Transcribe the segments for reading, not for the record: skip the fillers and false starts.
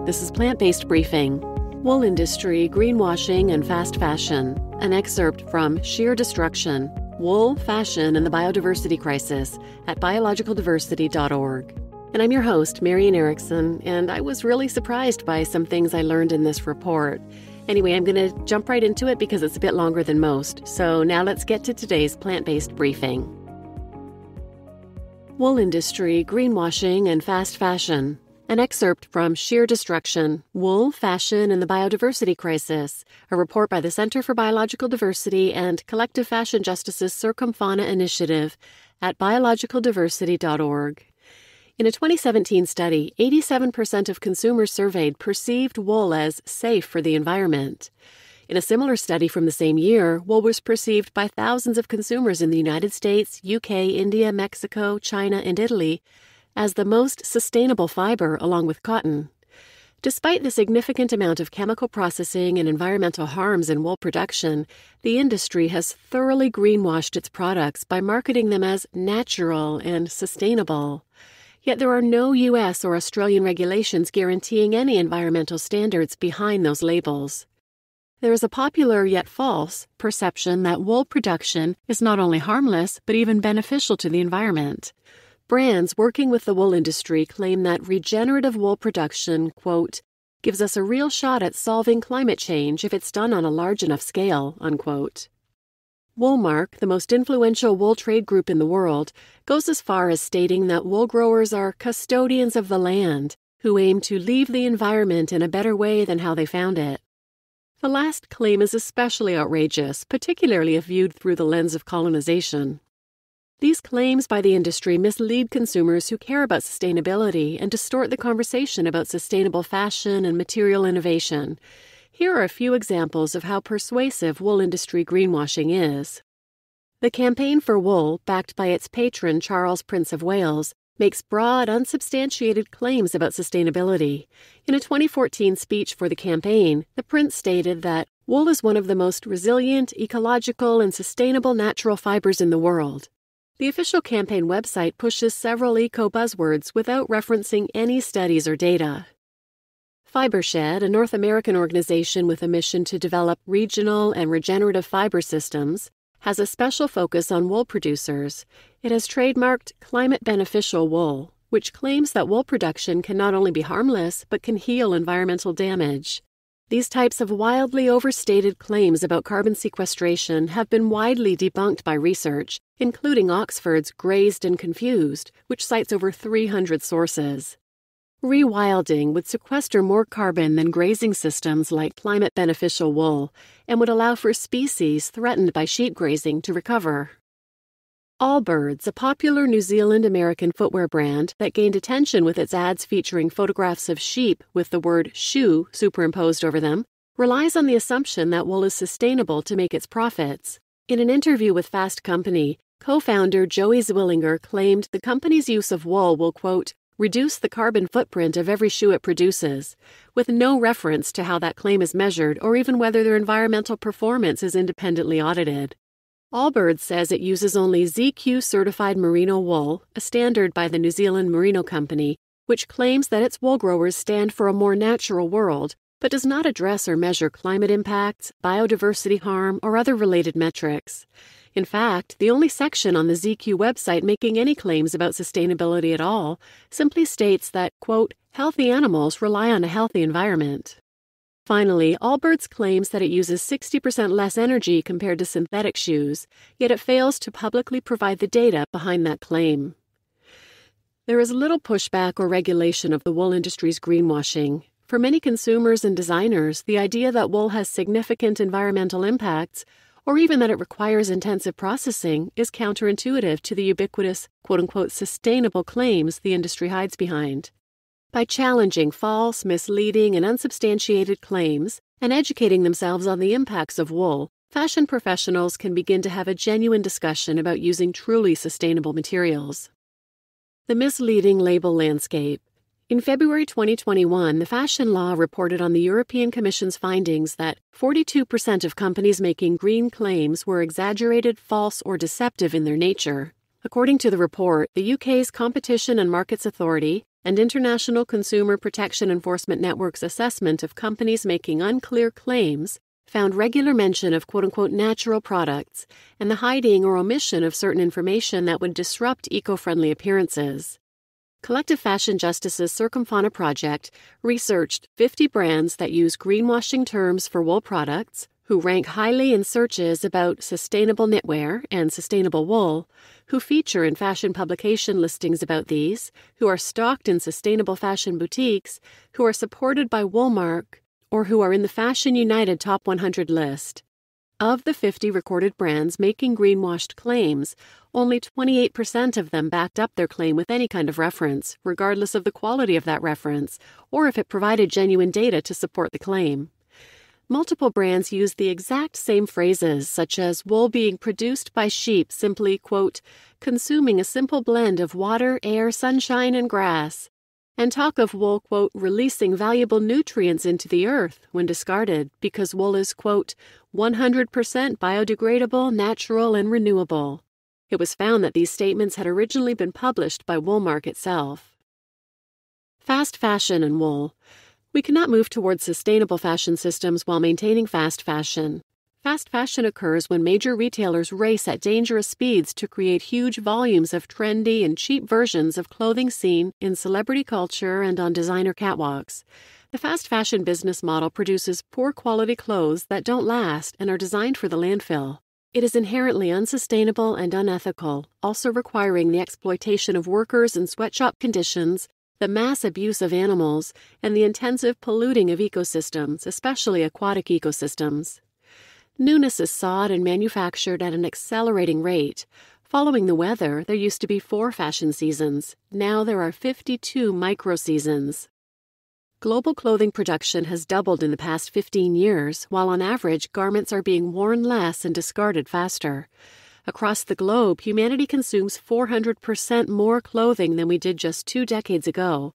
This is Plant-Based Briefing, Wool Industry, Greenwashing, and Fast Fashion, an excerpt from Shear Destruction, Wool, Fashion, and the Biodiversity Crisis at biologicaldiversity.org. And I'm your host, Marian Erickson, and I was really surprised by some things I learned in this report. Anyway, I'm going to jump right into it because it's a bit longer than most. So now let's get to today's plant-based briefing. Wool Industry, Greenwashing, and Fast Fashion. An excerpt from Shear Destruction, Wool, Fashion, and the Biodiversity Crisis, a report by the Center for Biological Diversity and Collective Fashion Justice's CIRCUMFAUNA initiative at biologicaldiversity.org. In a 2017 study, 87% of consumers surveyed perceived wool as safe for the environment. In a similar study from the same year, wool was perceived by thousands of consumers in the United States, UK, India, Mexico, China, and Italy as the most sustainable fiber along with cotton. Despite the significant amount of chemical processing and environmental harms in wool production, the industry has thoroughly greenwashed its products by marketing them as natural and sustainable. Yet there are no U.S. or Australian regulations guaranteeing any environmental standards behind those labels. There is a popular yet false perception that wool production is not only harmless but even beneficial to the environment. Brands working with the wool industry claim that regenerative wool production, quote, gives us a real shot at solving climate change if it's done on a large enough scale, unquote. Woolmark, the most influential wool trade group in the world, goes as far as stating that wool growers are custodians of the land who aim to leave the environment in a better way than how they found it. The last claim is especially outrageous, particularly if viewed through the lens of colonization. These claims by the industry mislead consumers who care about sustainability and distort the conversation about sustainable fashion and material innovation. Here are a few examples of how persuasive wool industry greenwashing is. The Campaign for Wool, backed by its patron Charles, Prince of Wales, makes broad, unsubstantiated claims about sustainability. In a 2014 speech for the campaign, the prince stated that wool is one of the most resilient, ecological, and sustainable natural fibers in the world. The official campaign website pushes several eco-buzzwords without referencing any studies or data. FiberShed, a North American organization with a mission to develop regional and regenerative fiber systems, has a special focus on wool producers. It has trademarked climate-beneficial wool, which claims that wool production can not only be harmless but can heal environmental damage. These types of wildly overstated claims about carbon sequestration have been widely debunked by research, including Oxford's Grazed and Confused, which cites over 300 sources. Rewilding would sequester more carbon than grazing systems like climate-beneficial wool and would allow for species threatened by sheep grazing to recover. Allbirds, a popular New Zealand-American footwear brand that gained attention with its ads featuring photographs of sheep with the word shoe superimposed over them, relies on the assumption that wool is sustainable to make its profits. In an interview with Fast Company, co-founder Joey Zwillinger claimed the company's use of wool will, quote, reduce the carbon footprint of every shoe it produces, with no reference to how that claim is measured or even whether their environmental performance is independently audited. Allbirds says it uses only ZQ-certified merino wool, a standard by the New Zealand Merino Company, which claims that its wool growers stand for a more natural world, but does not address or measure climate impacts, biodiversity harm, or other related metrics. In fact, the only section on the ZQ website making any claims about sustainability at all simply states that, quote, healthy animals rely on a healthy environment. Finally, Allbirds claims that it uses 60% less energy compared to synthetic shoes, yet it fails to publicly provide the data behind that claim. There is little pushback or regulation of the wool industry's greenwashing. For many consumers and designers, the idea that wool has significant environmental impacts, or even that it requires intensive processing, is counterintuitive to the ubiquitous, quote-unquote, sustainable claims the industry hides behind. By challenging false, misleading, and unsubstantiated claims and educating themselves on the impacts of wool, fashion professionals can begin to have a genuine discussion about using truly sustainable materials. The misleading label landscape. In February 2021, the Fashion Law reported on the European Commission's findings that 42% of companies making green claims were exaggerated, false, or deceptive in their nature. According to the report, the UK's Competition and Markets Authority and International Consumer Protection Enforcement Network's assessment of companies making unclear claims found regular mention of quote-unquote natural products and the hiding or omission of certain information that would disrupt eco-friendly appearances. Collective Fashion Justice's CIRCUMFAUNA project researched 50 brands that use greenwashing terms for wool products, who rank highly in searches about sustainable knitwear and sustainable wool, who feature in fashion publication listings about these, who are stocked in sustainable fashion boutiques, who are supported by woolmark, or who are in the Fashion United Top 100 list. Of the 50 recorded brands making greenwashed claims, only 28% of them backed up their claim with any kind of reference, regardless of the quality of that reference, or if it provided genuine data to support the claim. Multiple brands use the exact same phrases, such as wool being produced by sheep simply, quote, consuming a simple blend of water, air, sunshine, and grass, and talk of wool, quote, releasing valuable nutrients into the earth when discarded because wool is, quote, 100% biodegradable, natural, and renewable. It was found that these statements had originally been published by Woolmark itself. Fast fashion and wool. We cannot move towards sustainable fashion systems while maintaining fast fashion. Fast fashion occurs when major retailers race at dangerous speeds to create huge volumes of trendy and cheap versions of clothing seen in celebrity culture and on designer catwalks. The fast fashion business model produces poor quality clothes that don't last and are designed for the landfill. It is inherently unsustainable and unethical, also requiring the exploitation of workers in sweatshop conditions, the mass abuse of animals, and the intensive polluting of ecosystems, especially aquatic ecosystems. Newness is sought and manufactured at an accelerating rate. Following the weather, there used to be 4 fashion seasons. Now there are 52 micro-seasons. Global clothing production has doubled in the past 15 years, while on average, garments are being worn less and discarded faster. Across the globe, humanity consumes 400% more clothing than we did just 2 decades ago.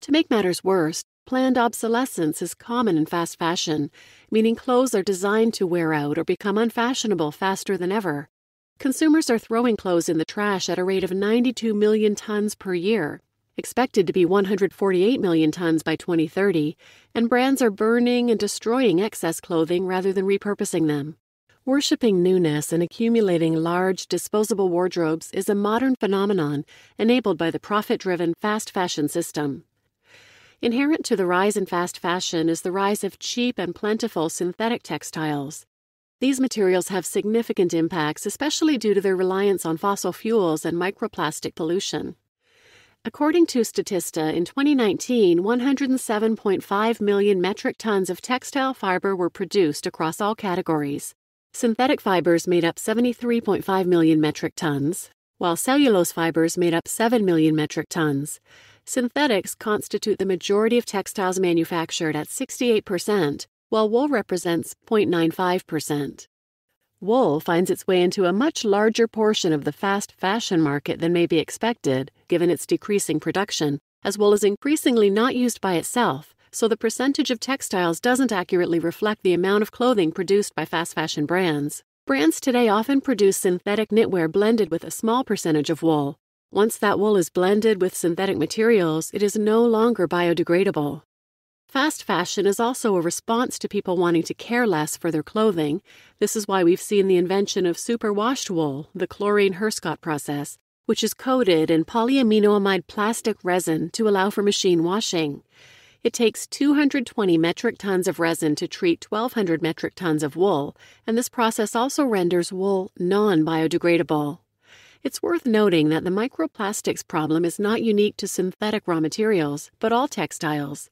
To make matters worse, planned obsolescence is common in fast fashion, meaning clothes are designed to wear out or become unfashionable faster than ever. Consumers are throwing clothes in the trash at a rate of 92 million tons per year, expected to be 148 million tons by 2030, and brands are burning and destroying excess clothing rather than repurposing them. Worshipping newness and accumulating large, disposable wardrobes is a modern phenomenon enabled by the profit-driven fast fashion system. Inherent to the rise in fast fashion is the rise of cheap and plentiful synthetic textiles. These materials have significant impacts, especially due to their reliance on fossil fuels and microplastic pollution. According to Statista, in 2019, 107.5 million metric tons of textile fiber were produced across all categories. Synthetic fibers made up 73.5 million metric tons, while cellulose fibers made up 7 million metric tons. Synthetics constitute the majority of textiles manufactured at 68%, while wool represents 0.95%. Wool finds its way into a much larger portion of the fast fashion market than may be expected, given its decreasing production, as wool is increasingly not used by itself, so the percentage of textiles doesn't accurately reflect the amount of clothing produced by fast fashion brands. Brands today often produce synthetic knitwear blended with a small percentage of wool. Once that wool is blended with synthetic materials, it is no longer biodegradable. Fast fashion is also a response to people wanting to care less for their clothing. This is why we've seen the invention of superwashed wool, the chlorine-Hurscott process, which is coated in polyaminoamide plastic resin to allow for machine washing. It takes 220 metric tons of resin to treat 1,200 metric tons of wool, and this process also renders wool non-biodegradable. It's worth noting that the microplastics problem is not unique to synthetic raw materials, but all textiles.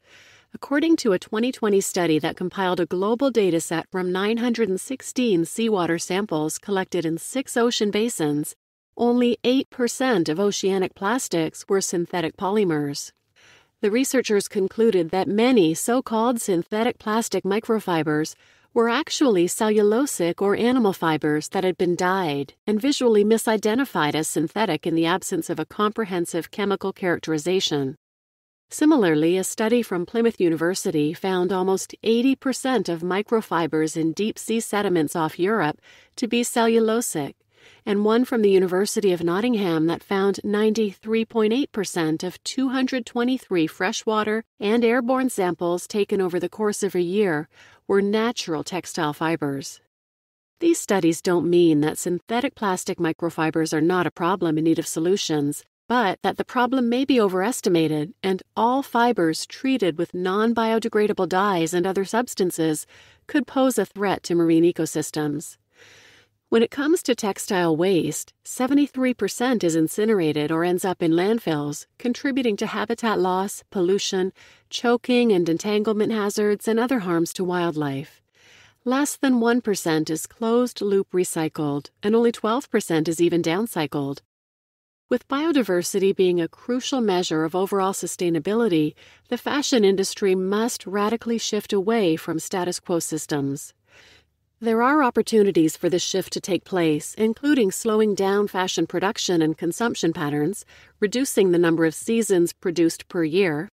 According to a 2020 study that compiled a global dataset from 916 seawater samples collected in 6 ocean basins, only 8% of oceanic plastics were synthetic polymers. The researchers concluded that many so-called synthetic plastic microfibers were actually cellulosic or animal fibers that had been dyed and visually misidentified as synthetic in the absence of a comprehensive chemical characterization. Similarly, a study from Plymouth University found almost 80% of microfibers in deep-sea sediments off Europe to be cellulosic, and one from the University of Nottingham that found 93.8% of 223 freshwater and airborne samples taken over the course of a year were natural textile fibers. These studies don't mean that synthetic plastic microfibers are not a problem in need of solutions, but that the problem may be overestimated and all fibers treated with non-biodegradable dyes and other substances could pose a threat to marine ecosystems. When it comes to textile waste, 73% is incinerated or ends up in landfills, contributing to habitat loss, pollution, choking and entanglement hazards, and other harms to wildlife. Less than 1% is closed-loop recycled, and only 12% is even downcycled. With biodiversity being a crucial measure of overall sustainability, the fashion industry must radically shift away from status quo systems. There are opportunities for this shift to take place, including slowing down fashion production and consumption patterns, reducing the number of seasons produced per year,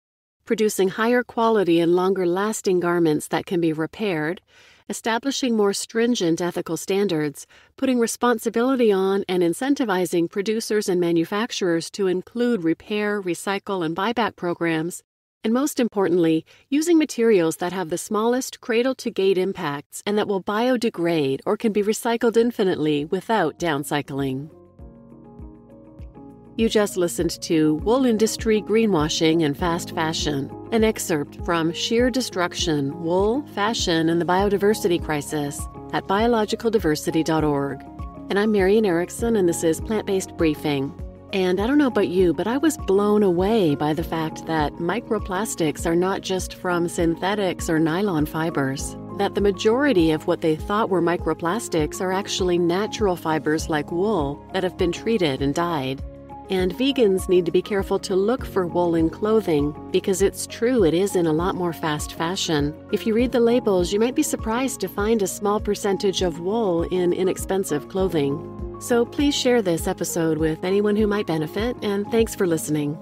producing higher quality and longer-lasting garments that can be repaired, establishing more stringent ethical standards, putting responsibility on and incentivizing producers and manufacturers to include repair, recycle, and buyback programs, and most importantly, using materials that have the smallest cradle-to-gate impacts and that will biodegrade or can be recycled infinitely without downcycling. You just listened to Wool Industry Greenwashing and Fast Fashion, an excerpt from Shear Destruction, Wool, Fashion, and the Biodiversity Crisis at biologicaldiversity.org. And I'm Marian Erickson, and this is Plant-Based Briefing. And I don't know about you, but I was blown away by the fact that microplastics are not just from synthetics or nylon fibers, that the majority of what they thought were microplastics are actually natural fibers like wool that have been treated and dyed. And vegans need to be careful to look for wool in clothing because it's true it is in a lot more fast fashion. If you read the labels, you might be surprised to find a small percentage of wool in inexpensive clothing. So please share this episode with anyone who might benefit, and thanks for listening.